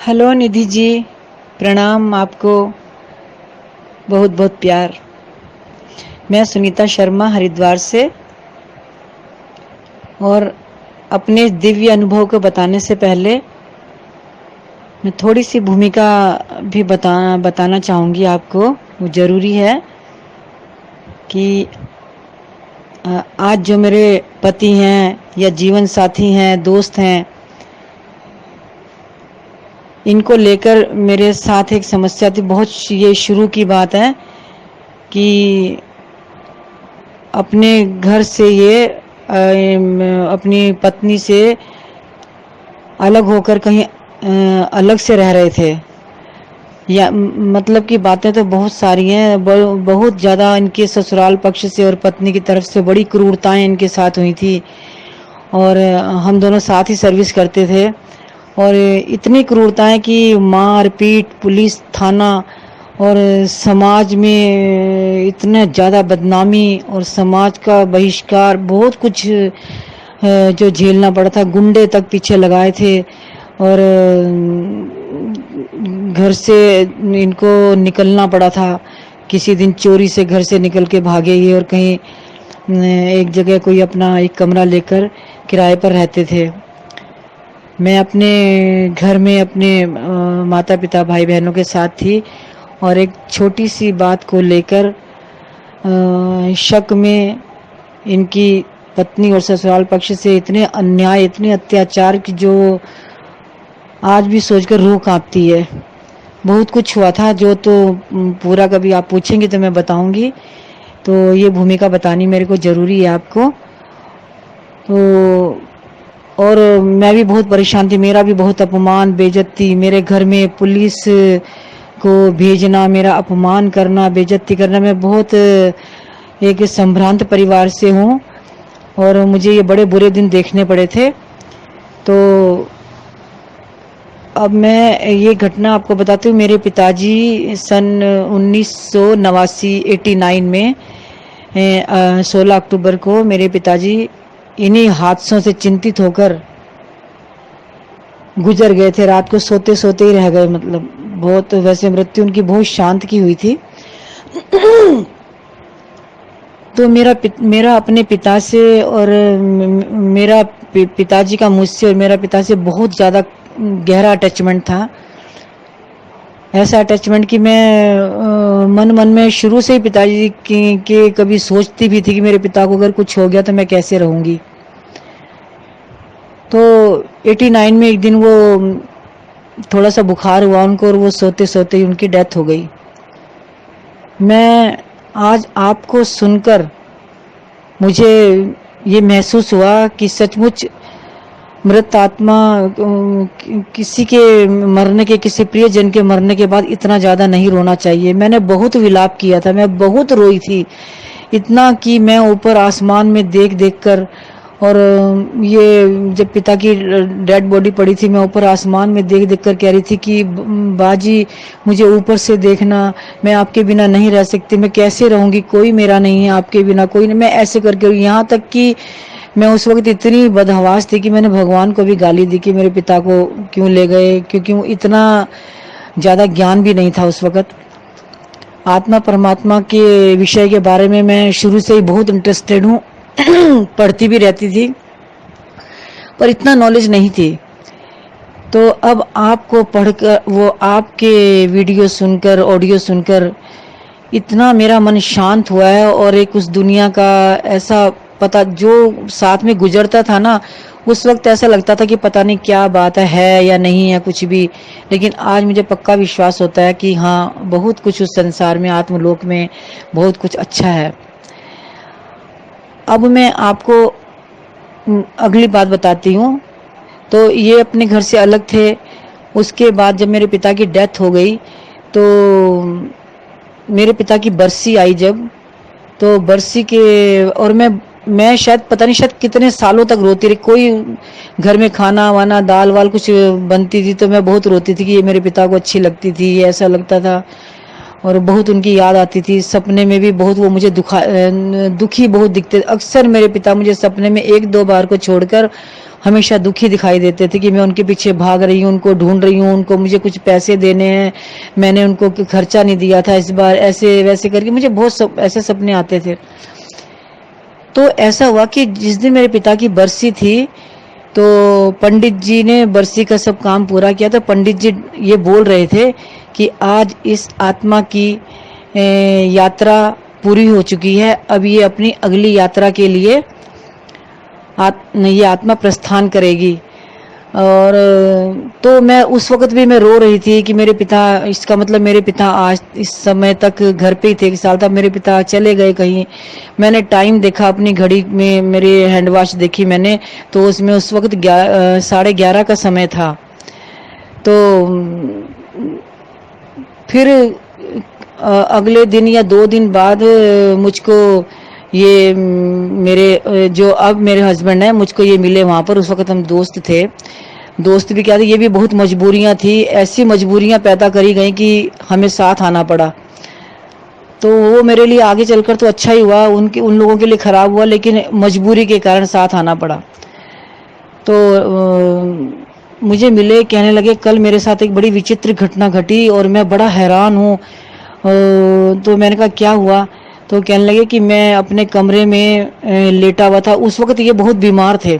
Hello Nidhi ji, प्रणाम आपको। बहुत बहुत प्यार। मैं सुनीता शर्मा हरिद्वार से। और अपने दिव्य अनुभव को बताने से पहले मैं थोड़ी सी भूमिका भी बताना चाहूँगी आपको। वो ज़रूरी है कि आज जो मेरे पति हैं या जीवन साथी हैं, दोस्त हैं, इनको लेकर मेरे साथ एक समस्या थी। बहुत ये शुरू की बात है कि अपने घर से ये अपनी पत्नी से अलग होकर कहीं अलग से रह रहे थे। या मतलब कि बातें तो बहुत सारी हैं। बहुत ज़्यादा इनके ससुराल पक्ष से और पत्नी की तरफ से बड़ी क्रूरताएं इनके साथ हुई थी। और हम दोनों साथ ही सर्विस करते थे। और इतनी क्रूरताएं कि मार पीट, पुलिस, थाना और समाज में इतना ज़्यादा बदनामी और समाज का बहिष्कार, बहुत कुछ जो झेलना पड़ा था। गुंडे तक पीछे लगाए थे। और घर से इनको निकलना पड़ा था। किसी दिन चोरी से घर से निकल के भागे ये और कहीं एक जगह कोई अपना एक कमरा लेकर किराए पर रहते थे। मैं अपने घर में अपने माता पिता, भाई बहनों के साथ थी। और एक छोटी सी बात को लेकर शक में इनकी पत्नी और ससुराल पक्ष से इतने अन्याय, इतने अत्याचार की जो आज भी सोचकर रूह कांपती है। बहुत कुछ हुआ था जो तो पूरा कभी आप पूछेंगे तो मैं बताऊंगी। तो ये भूमिका बतानी मेरे को ज़रूरी है आपको। तो और मैं भी बहुत परेशान थी। मेरा भी बहुत अपमान, बेइज्जती, मेरे घर में पुलिस को भेजना, मेरा अपमान करना, बेइज्जती करना। मैं बहुत एक संभ्रांत परिवार से हूँ और मुझे ये बड़े बुरे दिन देखने पड़े थे। तो अब मैं ये घटना आपको बताती हूँ। मेरे पिताजी सन 1989 89 में 16 अक्टूबर को मेरे पिताजी इन्हीं हादसों से चिंतित होकर गुजर गए थे। रात को सोते सोते ही रह गए। मतलब बहुत, वैसे मृत्यु उनकी बहुत शांत की हुई थी। तो मेरा अपने पिता से और मेरा पिताजी का मुझसे और मेरा पिता से बहुत ज़्यादा गहरा अटैचमेंट था। ऐसा अटैचमेंट कि मैं मन मन में शुरू से ही पिताजी के कभी सोचती भी थी कि मेरे पिता को अगर कुछ हो गया तो मैं कैसे रहूँगी। तो 89 में एक दिन वो थोड़ा सा बुखार हुआ उनको और वो सोते सोते ही उनकी डेथ हो गई। मैं आज आपको सुनकर मुझे ये महसूस हुआ कि सचमुच मृत आत्मा किसी के मरने के, किसी प्रियजन के मरने के बाद इतना ज़्यादा नहीं रोना चाहिए। मैंने बहुत विलाप किया था, मैं बहुत रोई थी। इतना कि मैं ऊपर आसमान में देख देख कर, और ये जब पिता की डेड बॉडी पड़ी थी, मैं ऊपर आसमान में देख देख कर कह रही थी कि बाजी मुझे ऊपर से देखना, मैं आपके बिना नहीं रह सकती, मैं कैसे रहूँगी, कोई मेरा नहीं है आपके बिना, कोई नहीं। मैं ऐसे करके, यहाँ तक कि मैं उस वक्त इतनी बदहवास थी कि मैंने भगवान को भी गाली दी कि मेरे पिता को क्यों ले गए, क्योंकि इतना ज़्यादा ज्ञान भी नहीं था उस वक्त। आत्मा परमात्मा के विषय के बारे में मैं शुरू से ही बहुत इंटरेस्टेड हूँ। पढ़ती भी रहती थी, पर इतना नॉलेज नहीं थी। तो अब आपको पढ़कर, वो आपके वीडियो सुनकर, ऑडियो सुनकर इतना मेरा मन शांत हुआ है। और एक उस दुनिया का ऐसा पता जो साथ में गुजरता था ना, उस वक्त ऐसा लगता था कि पता नहीं क्या बात है या नहीं है कुछ भी। लेकिन आज मुझे पक्का विश्वास होता है कि हाँ, बहुत कुछ उस संसार में, आत्मलोक में बहुत कुछ अच्छा है। अब मैं आपको अगली बात बताती हूँ। तो ये अपने घर से अलग थे। उसके बाद जब मेरे पिता की डेथ हो गई तो मेरे पिता की बरसी आई जब, तो बरसी के, और मैं शायद पता नहीं शायद कितने सालों तक रोती रही। कोई घर में खाना वाना, दाल वाल कुछ बनती थी तो मैं बहुत रोती थी कि ये मेरे पिता को अच्छी लगती थी, ऐसा लगता था। और बहुत उनकी याद आती थी। सपने में भी बहुत वो मुझे दुखी बहुत दिखते। अक्सर मेरे पिता मुझे सपने में एक दो बार को छोड़कर हमेशा दुखी दिखाई देते थे कि मैं उनके पीछे भाग रही हूँ, उनको ढूंढ रही हूँ, उनको मुझे कुछ पैसे देने हैं, मैंने उनको खर्चा नहीं दिया था इस बार, ऐसे वैसे करके मुझे बहुत ऐसे सपने आते थे। तो ऐसा हुआ कि जिस दिन मेरे पिता की बरसी थी, तो पंडित जी ने बरसी का सब काम पूरा किया। तो पंडित जी ये बोल रहे थे कि आज इस आत्मा की यात्रा पूरी हो चुकी है, अब ये अपनी अगली यात्रा के लिए ये आत्मा प्रस्थान करेगी। और तो मैं उस वक्त भी मैं रो रही थी कि मेरे पिता, इसका मतलब मेरे पिता आज इस समय तक घर पे ही थे। 1 साल तक मेरे पिता चले गए कहीं। मैंने टाइम देखा अपनी घड़ी में, मेरे हैंड वॉच देखी मैंने, तो उसमें उस वक्त 11:30 का समय था। तो फिर अगले दिन या 2 दिन बाद मुझको ये मेरे जो अब मेरे हस्बैंड हैं, मुझको ये मिले वहाँ पर। उस वक्त हम दोस्त थे, दोस्त भी क्या थे, ये भी बहुत मजबूरियां थी, ऐसी मजबूरियां पैदा करी गई कि हमें साथ आना पड़ा। तो वो मेरे लिए आगे चलकर तो अच्छा ही हुआ, उन लोगों के लिए खराब हुआ, लेकिन मजबूरी के कारण साथ आना पड़ा। तो मुझे मिले, कहने लगे कल मेरे साथ एक बड़ी विचित्र घटना घटी और मैं बड़ा हैरान हूँ। तो मैंने कहा क्या हुआ? तो कहने लगे कि मैं अपने कमरे में लेटा हुआ था। उस वक्त ये बहुत बीमार थे,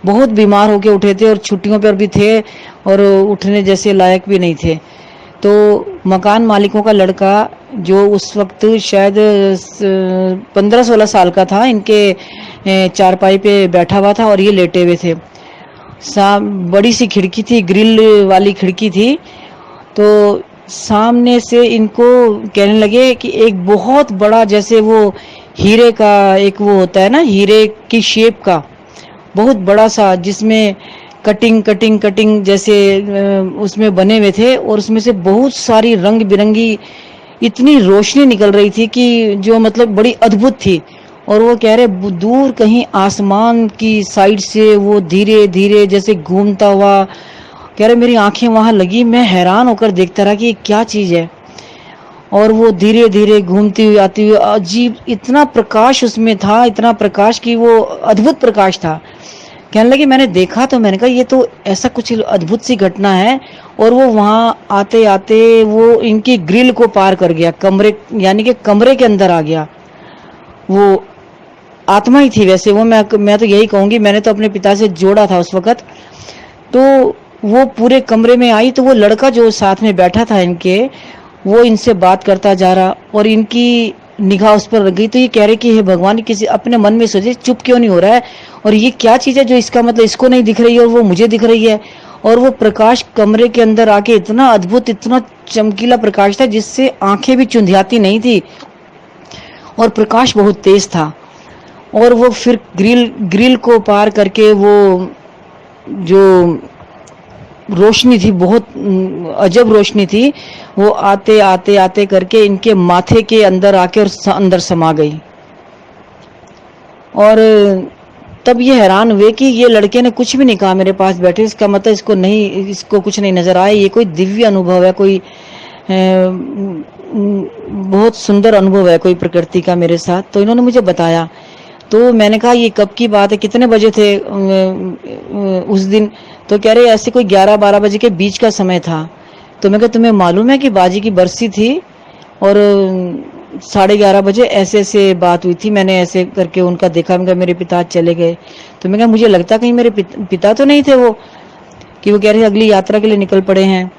बहुत बीमार होके उठे थे और छुट्टियों पर भी थे और उठने जैसे लायक भी नहीं थे। तो मकान मालिकों का लड़का, जो उस वक्त शायद 15-16 साल का था, इनके चारपाई पे बैठा हुआ था और ये लेटे हुए थे। बड़ी सी खिड़की थी, ग्रिल वाली खिड़की थी। तो सामने से इनको कहने लगे कि एक बहुत बड़ा, जैसे वो हीरे का एक वो होता है ना, हीरे की शेप का बहुत बड़ा सा, जिसमें कटिंग कटिंग कटिंग जैसे उसमें बने हुए थे और उसमें से बहुत सारी रंग बिरंगी इतनी रोशनी निकल रही थी कि जो मतलब बड़ी अद्भुत थी। और वो कह रहे दूर कहीं आसमान की साइड से वो धीरे धीरे जैसे घूमता हुआ, कह रहे मेरी आंखें वहां लगी, मैं हैरान होकर देखता रहा कि ये क्या चीज है। और वो धीरे धीरे घूमती हुई आती हुई, अजीब इतना प्रकाश उसमें था, इतना प्रकाश कि वो अद्भुत प्रकाश था। कहने लगे मैंने देखा, तो मैंने कहा ये तो ऐसा कुछ अद्भुत सी घटना है। और वो वहां आते आते वो इनकी ग्रिल को पार कर गया, कमरे यानी कि कमरे के अंदर आ गया। वो आत्मा ही थी वैसे वो, मैं तो यही कहूंगी, मैंने तो अपने पिता से जोड़ा था उस वक्त। तो वो पूरे कमरे में आई, तो वो लड़का जो साथ में बैठा था इनके, वो इनसे बात करता जा रहा और इनकी निगाह उस पर लग गई। तो ये कह रहे कि हे भगवान, किसी अपने मन में सोचे चुप क्यों नहीं हो रहा है, और ये क्या चीज है जो इसका मतलब इसको नहीं दिख रही है और वो मुझे दिख रही है। और वो प्रकाश कमरे के अंदर आके इतना अद्भुत, इतना चमकीला प्रकाश था जिससे आंखें भी चुंधियाती नहीं थी और प्रकाश बहुत तेज था। और वो फिर ग्रिल को पार करके वो जो रोशनी थी, बहुत अजब रोशनी थी, वो आते आते आते करके इनके माथे के अंदर आके और अंदर समा गई। और तब ये हैरान हुए कि ये लड़के ने कुछ भी नहीं कहा मेरे पास बैठे, इसका मतलब इसको कुछ नहीं नजर आया, ये कोई दिव्य अनुभव है, कोई बहुत सुंदर अनुभव है कोई प्रकृति का मेरे साथ। तो इन्होंने मुझे बताया। तो मैंने कहा ये कब की बात है, कितने बजे थे उस दिन? तो कह रहे ऐसे कोई 11-12 बजे के बीच का समय था। तो मैं कहा तुम्हें मालूम है कि बाजी की बरसी थी और 11:30 बजे ऐसे ऐसे बात हुई थी, मैंने ऐसे करके उनका देखा, मैं मेरे पिता चले गए। तो मैं कहा मुझे लगता कहीं मेरे पिता तो नहीं थे वो, कि वो कह रहे अगली यात्रा के लिए निकल पड़े हैं।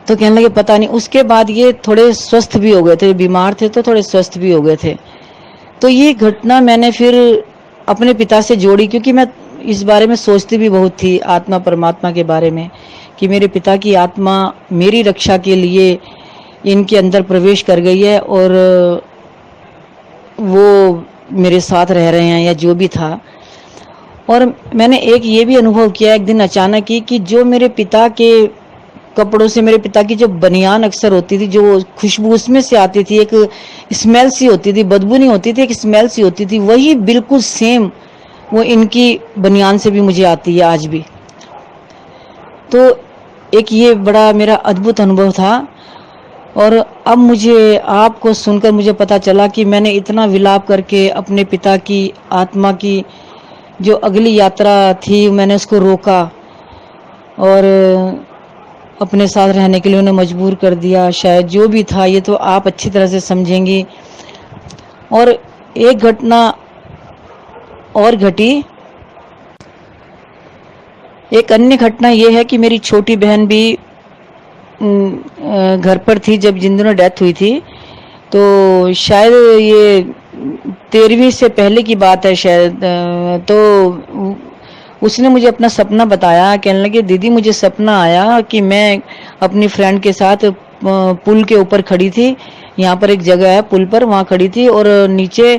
तो कहने लगे पता नहीं। उसके बाद ये थोड़े स्वस्थ भी हो गए थे, बीमार थे तो थोड़े स्वस्थ भी हो गए थे। तो ये घटना मैंने फिर अपने पिता से जोड़ी, क्योंकि मैं इस बारे में सोचती भी बहुत थी, आत्मा परमात्मा के बारे में, कि मेरे पिता की आत्मा मेरी रक्षा के लिए इनके अंदर प्रवेश कर गई है और वो मेरे साथ रह रहे हैं या जो भी था। और मैंने एक ये भी अनुभव किया एक दिन अचानक ही, कि जो मेरे पिता के कपड़ों से, मेरे पिता की जो बनियान अक्सर होती थी, जो खुशबू उसमें से आती थी, एक स्मेल सी होती थी, बदबू नहीं होती थी, एक स्मेल सी होती थी, वही बिल्कुल सेम वो इनकी बनियान से भी मुझे आती है आज भी। तो एक ये बड़ा मेरा अद्भुत अनुभव था। और अब मुझे आपको सुनकर मुझे पता चला कि मैंने इतना विलाप करके अपने पिता की आत्मा की जो अगली यात्रा थी मैंने उसको रोका और अपने साथ रहने के लिए उन्हें मजबूर कर दिया। शायद जो भी था ये तो आप अच्छी तरह से समझेंगी। और एक घटना और घटी। एक अन्य घटना ये है कि मेरी छोटी बहन भी घर पर थी जब जिन दिनों डेथ हुई थी। तो शायद ये 13वीं से पहले की बात है शायद। तो उसने मुझे अपना सपना बताया। कहने लगी दीदी मुझे सपना आया कि मैं अपनी फ्रेंड के साथ पुल के ऊपर खड़ी थी। यहाँ पर एक जगह है पुल पर, वहाँ खड़ी थी और नीचे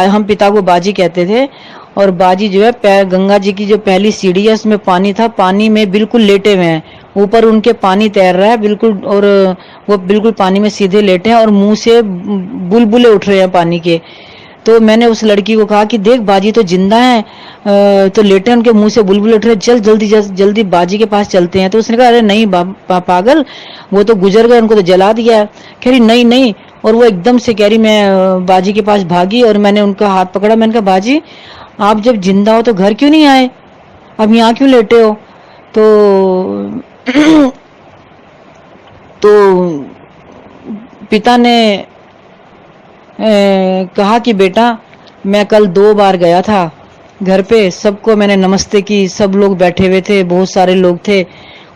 हम पिता को बाजी कहते थे। और बाजी जो है गंगा जी की जो पहली सीढ़ी है उसमें पानी था, पानी में बिल्कुल लेटे हुए हैं, ऊपर उनके पानी तैर रहा है बिल्कुल, और वो बिल्कुल पानी में सीधे लेटे हैं और मुंह से बुलबुले उठ रहे हैं पानी के। तो मैंने उस लड़की को कहा कि देख बाजी तो जिंदा है, तो लेटे उनके मुंह से बुलबुल उठ रहे, चल जल्दी जल्दी बाजी के पास चलते हैं। तो उसने कहा अरे नहीं पागल, वो तो गुजर गए, उनको तो जला दिया। कह रही नहीं नहीं, और वो एकदम से कह रही मैं बाजी के पास भागी और मैंने उनका हाथ पकड़ा। मैंने कहा बाजी आप जब जिंदा हो तो घर क्यों नहीं आए, अब यहाँ क्यों लेटे हो? तो तो पिता ने कहा कि बेटा मैं कल 2 बार गया था घर पे, सबको मैंने नमस्ते की, सब लोग बैठे हुए थे, बहुत सारे लोग थे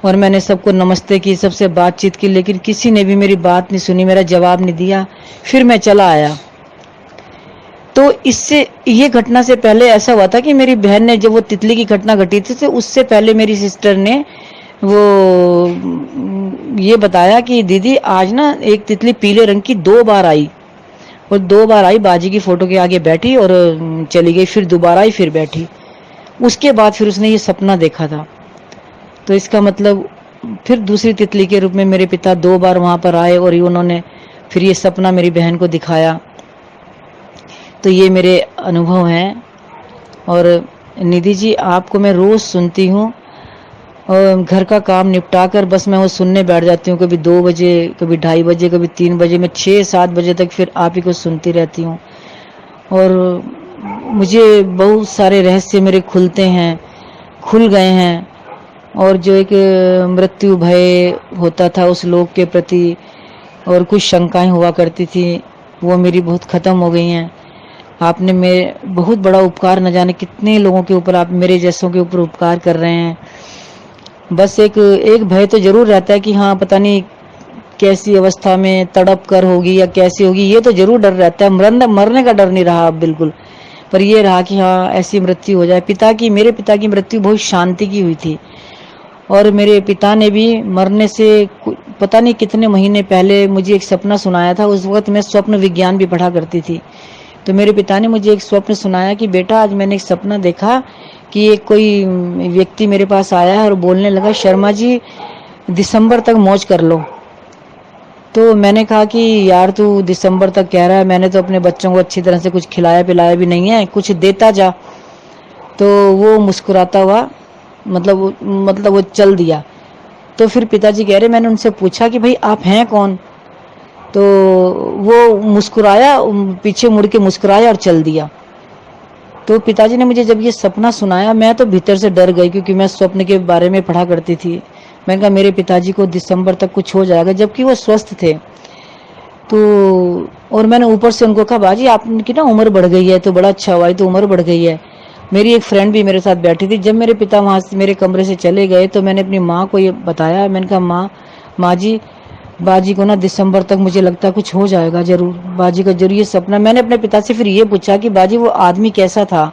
और मैंने सबको नमस्ते की, सबसे बातचीत की, लेकिन किसी ने भी मेरी बात नहीं सुनी, मेरा जवाब नहीं दिया, फिर मैं चला आया। तो इससे ये घटना से पहले ऐसा हुआ था कि मेरी बहन ने जब वो तितली की घटना घटी थी तो उससे पहले मेरी सिस्टर ने वो ये बताया कि दीदी आज ना एक तितली पीले रंग की 2 बार आई, और 2 बार आई, बाजी की फोटो के आगे बैठी और चली गई, फिर दोबारा आई फिर बैठी। उसके बाद फिर उसने ये सपना देखा था। तो इसका मतलब फिर दूसरी तितली के रूप में मेरे पिता 2 बार वहां पर आए और उन्होंने फिर ये सपना मेरी बहन को दिखाया। तो ये मेरे अनुभव हैं। और निधि जी आपको मैं रोज सुनती हूँ और घर का काम निपटा कर बस मैं वो सुनने बैठ जाती हूँ, कभी 2 बजे, कभी 2:30 बजे, कभी 3 बजे, मैं 6-7 बजे तक फिर आप ही को सुनती रहती हूँ। और मुझे बहुत सारे रहस्य मेरे खुल गए हैं। और जो एक मृत्यु भय होता था उस लोग के प्रति और कुछ शंकाएं हुआ करती थी वो मेरी बहुत ख़त्म हो गई हैं। आपने मेरे बहुत बड़ा उपकार, न जाने कितने लोगों के ऊपर आप मेरे जैसों के ऊपर उपकार कर रहे हैं। बस एक भय तो जरूर रहता है कि हाँ पता नहीं कैसी अवस्था में तड़प कर होगी या कैसी होगी, ये तो जरूर डर रहता है। मरने का डर नहीं रहा अब बिल्कुल, पर ये रहा कि हाँ ऐसी मृत्यु हो जाए। मेरे पिता की मृत्यु बहुत शांति की हुई थी और मेरे पिता ने भी मरने से पता नहीं कितने महीने पहले मुझे एक सपना सुनाया था। उस वक्त मैं स्वप्न विज्ञान भी पढ़ा करती थी। तो मेरे पिता ने मुझे एक स्वप्न सुनाया कि बेटा आज मैंने एक सपना देखा कि एक कोई व्यक्ति मेरे पास आया है और बोलने लगा शर्मा जी दिसंबर तक मौज कर लो। तो मैंने कहा कि यार तू दिसंबर तक कह रहा है, मैंने तो अपने बच्चों को अच्छी तरह से कुछ खिलाया पिलाया भी नहीं है, कुछ देता जा। तो वो मुस्कुराता हुआ मतलब वो चल दिया। तो फिर पिताजी कह रहे, मैंने उनसे पूछा कि भाई आप हैं कौन? तो वो मुस्कुराया, पीछे मुड़ के मुस्कुराया और चल दिया। तो पिताजी ने मुझे जब ये सपना सुनाया मैं तो भीतर से डर गई, क्योंकि मैं स्वप्न के बारे में पढ़ा करती थी। मैंने कहा मेरे पिताजी को दिसंबर तक कुछ हो जाएगा, जबकि वो स्वस्थ थे। तो और मैंने ऊपर से उनको कहा बाजी आपकी ना उम्र बढ़ गई है। तो बड़ा अच्छा हुआ, तो उम्र बढ़ गई है। मेरी एक फ्रेंड भी मेरे साथ बैठी थी। जब मेरे पिता वहाँ से मेरे कमरे से चले गए तो मैंने अपनी माँ को ये बताया। मैंने कहा माँ जी बाजी को ना दिसंबर तक मुझे लगता है कुछ हो जाएगा जरूर, बाजी का जरूर ये सपना। मैंने अपने पिता से फिर ये पूछा कि बाजी वो आदमी कैसा था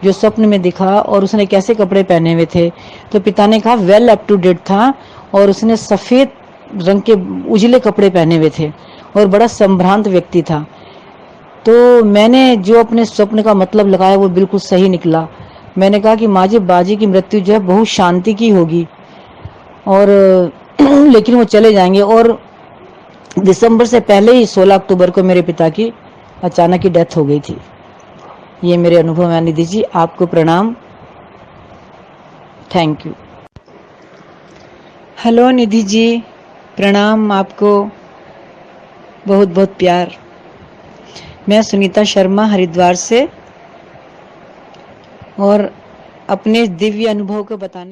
जो स्वप्न में दिखा और उसने कैसे कपड़े पहने हुए थे? तो पिता ने कहा वेल अप टू डेट था और उसने सफ़ेद रंग के उजले कपड़े पहने हुए थे और बड़ा संभ्रांत व्यक्ति था। तो मैंने जो अपने स्वप्न का मतलब लगाया वो बिल्कुल सही निकला। मैंने कहा कि माँ जी बाजी की मृत्यु जो है बहुत शांति की होगी और लेकिन वो चले जाएंगे। और दिसंबर से पहले ही 16 अक्टूबर को मेरे पिता की अचानक ही डेथ हो गई थी। ये मेरे अनुभव है निधि जी, आपको प्रणाम, thank you. Hello Nidhi ji, प्रणाम, आपको बहुत बहुत प्यार। मैं सुनीता शर्मा हरिद्वार से। और अपने दिव्य अनुभव को बताने